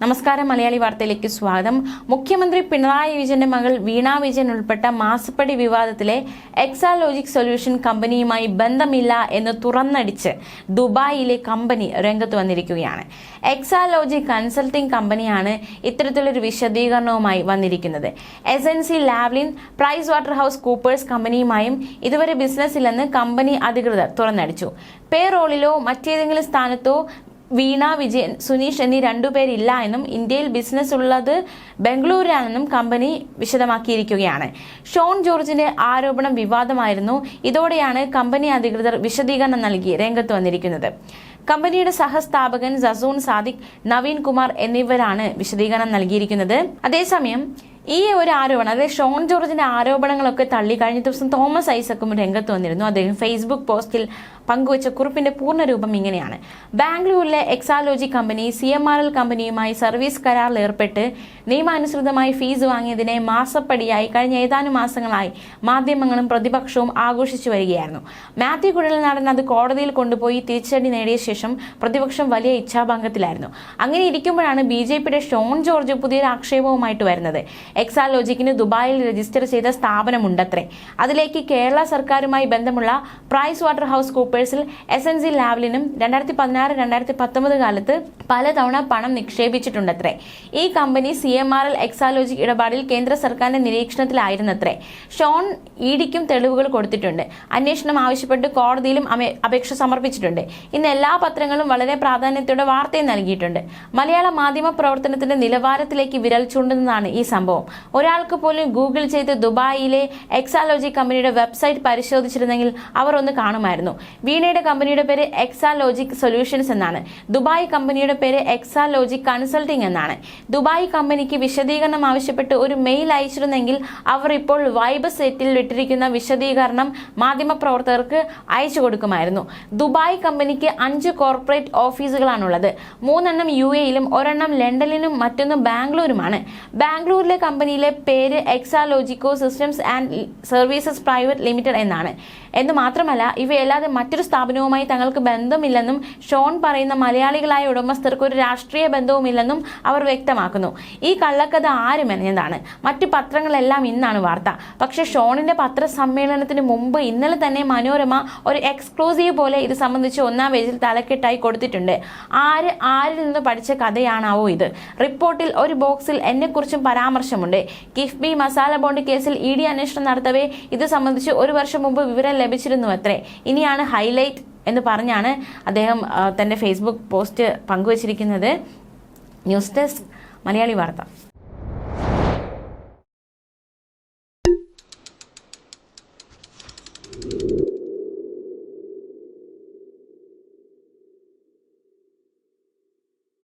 നമസ്കാരം. മലയാളി വാർത്തയിലേക്ക് സ്വാഗതം. മുഖ്യമന്ത്രി പിണറായി വിജയന്റെ മകൾ വീണ വിജയൻ ഉൾപ്പെട്ട മാസപ്പടി വിവാദത്തിലെ എക്സാലോജിക് സൊല്യൂഷൻ കമ്പനിയുമായി ബന്ധമില്ല എന്ന് തുറന്നടിച്ച് ദുബായിലെ കമ്പനി രംഗത്ത് വന്നിരിക്കുകയാണ്. എക്സാലോജിക് കൺസൾട്ടിംഗ് കമ്പനിയാണ് ഇത്തരത്തിലൊരു വിശദീകരണവുമായി വന്നിരിക്കുന്നത്. SNC Lavalin PricewaterhouseCoopers കമ്പനിയുമായും ഇതുവരെ ബിസിനസ് ഇല്ലെന്ന് കമ്പനി അധികൃതർ തുറന്നടിച്ചു. പേറോളിലോ മറ്റേതെങ്കിലും സ്ഥാനത്തോ വീണ വിജയൻ, സുനീഷ് എന്നീ രണ്ടുപേരില്ല എന്നും ഇന്ത്യയിൽ ബിസിനസ് ഉള്ളത് ബംഗളൂരിലാണെന്നും കമ്പനി വിശദമാക്കിയിരിക്കുകയാണ്. ഷോൺ ജോർജിന്റെ ആരോപണം വിവാദമായിരുന്നു. ഇതോടെയാണ് കമ്പനി അധികൃതർ വിശദീകരണം നൽകി രംഗത്ത് വന്നിരിക്കുന്നത്. കമ്പനിയുടെ സഹസ്ഥാപകൻ സസൂൺ സാദിഖ്, നവീൻ കുമാർ എന്നിവരാണ് വിശദീകരണം നൽകിയിരിക്കുന്നത്. അതേസമയം ഈ ഒരു ആരോപണം, അതായത് ഷോൺ ജോർജിന്റെ ആരോപണങ്ങളൊക്കെ തള്ളി കഴിഞ്ഞ ദിവസം തോമസ് ഐസക്കും രംഗത്ത് വന്നിരുന്നു. അദ്ദേഹം ഫേസ്ബുക്ക് പോസ്റ്റിൽ പങ്കുവച്ച കുറിപ്പിന്റെ പൂർണ്ണരൂപം ഇങ്ങനെയാണ്: ബാംഗ്ലൂരിലെ എക്സാലോജി കമ്പനി CMRL കമ്പനിയുമായി സർവീസ് കരാറിൽ ഏർപ്പെട്ട് നിയമാനുസൃതമായി ഫീസ് വാങ്ങിയതിനെ മാസപ്പടിയായി കഴിഞ്ഞ ഏതാനും മാസങ്ങളായി മാധ്യമങ്ങളും പ്രതിപക്ഷവും ആഘോഷിച്ചു വരികയായിരുന്നു. മാത്യു കുഴൽനാടൻ അത് കോടതിയിൽ കൊണ്ടുപോയി തിരിച്ചടി നേടിയ ശേഷം പ്രതിപക്ഷം വലിയ ഇച്ഛാഭംഗത്തിലായിരുന്നു. അങ്ങനെ ഇരിക്കുമ്പോഴാണ് BJPയുടെ ഷോൺ ജോർജ് പുതിയൊരു ആക്ഷേപവുമായിട്ട് വരുന്നത്. എക്സാലോജിക്കിന് ദുബായിൽ രജിസ്റ്റർ ചെയ്ത സ്ഥാപനമുണ്ടത്രേ. അതിലേക്ക് കേരള സർക്കാരുമായി ബന്ധമുള്ള പ്രൈസ് വാട്ടർ ഹൗസ് കൂപ്പേഴ്സിൽ എസൻസി ലാവ്ലിനും 2016-2019 കാലത്ത് പലതവണ പണം നിക്ഷേപിച്ചിട്ടുണ്ടത്രേ. ഈ കമ്പനി CMRL എക്സാലോജിക് ഇടപാടിൽ കേന്ദ്ര സർക്കാരിന്റെ നിരീക്ഷണത്തിലായിരുന്നത്രേ. ഷോൺ EDക്കും തെളിവുകൾ കൊടുത്തിട്ടുണ്ട്. അന്വേഷണം ആവശ്യപ്പെട്ട് കോടതിയിലും അപേക്ഷ സമർപ്പിച്ചിട്ടുണ്ട്. ഇന്ന് എല്ലാ പത്രങ്ങളും വളരെ പ്രാധാന്യത്തോടെ വാർത്തയും നൽകിയിട്ടുണ്ട്. മലയാള മാധ്യമ പ്രവർത്തനത്തിന്റെ നിലവാരത്തിലേക്ക് വിരൽ ചൂണ്ടുന്നതാണ് ഈ സംഭവം. ഒരാൾക്ക് പോലും ഗൂഗിൾ ചെയ്ത് ദുബായിലെ എക്സാലോജി കമ്പനിയുടെ വെബ്സൈറ്റ് പരിശോധിച്ചിരുന്നെങ്കിൽ അവർ ഒന്ന് കാണുമായിരുന്നു. വീണയുടെ കമ്പനിയുടെ പേര് എക്സാലോജിക് സൊല്യൂഷൻസ് എന്നാണ്. ദുബായ് കമ്പനിയുടെ പേര് എക്സാലോജിക് കൺസൾട്ടിംഗ് എന്നാണ്. ദുബായ് കമ്പനിക്ക് വിശദീകരണം ആവശ്യപ്പെട്ട് ഒരു മെയിൽ അയച്ചിരുന്നെങ്കിൽ അവർ ഇപ്പോൾ വൈബ് സെറ്റിൽ ഇട്ടിരിക്കുന്ന വിശദീകരണം മാധ്യമപ്രവർത്തകർക്ക് അയച്ചു കൊടുക്കുമായിരുന്നു. ദുബായ് കമ്പനിക്ക് 5 കോർപ്പറേറ്റ് ഓഫീസുകളാണുള്ളത്. 3 UAEയിലും 1 ലണ്ടനിലും മറ്റൊന്ന് ബാംഗ്ലൂരുമാണ്. ബാംഗ്ലൂരിലെ കമ്പനിയിലെ പേര് Exalogic systems and services private limited എന്നാണ്. എന്ന് മാത്രമല്ല, ഇവയല്ലാതെ മറ്റൊരു സ്ഥാപനവുമായി തങ്ങൾക്ക് ബന്ധമില്ലെന്നും ഷോൺ പറയുന്ന മലയാളികളായ ഉടമസ്ഥർക്ക് ഒരു രാഷ്ട്രീയ ബന്ധവുമില്ലെന്നും അവർ വ്യക്തമാക്കുന്നു. ഈ കള്ളക്കഥ ആര് മെനഞ്ഞതാണ്? മറ്റു പത്രങ്ങളെല്ലാം ഇന്നാണ് വാർത്ത. പക്ഷേ ഷോണിന്റെ പത്രസമ്മേളനത്തിന് മുമ്പ് ഇന്നലെ തന്നെ മനോരമ ഒരു എക്സ്ക്ലൂസീവ് പോലെ ഇത് സംബന്ധിച്ച് 1ാം പേജിൽ തലക്കെട്ടായി കൊടുത്തിട്ടുണ്ട്. ആരിൽ നിന്ന് പഠിച്ച കഥയാണാവോ ഇത്? റിപ്പോർട്ടിൽ ഒരു ബോക്സിൽ എന്നെക്കുറിച്ചും പരാമർശമുണ്ട്. കിഫ്ബി മസാല ബോണ്ട് കേസിൽ ED അന്വേഷണം നടത്തവേ ഇത് സംബന്ധിച്ച് 1 വർഷം മുമ്പ് വിവരം ലഭിച്ചിരുന്നു അത്രേ. ഇനിയാണ് ഹൈലൈറ്റ് എന്ന് പറഞ്ഞാണ് അദ്ദേഹം തന്റെ ഫേസ്ബുക്ക് പോസ്റ്റ് പങ്കുവച്ചിരിക്കുന്നത്. ന്യൂസ് ഡെസ്ക് മലയാളി വാർത്ത.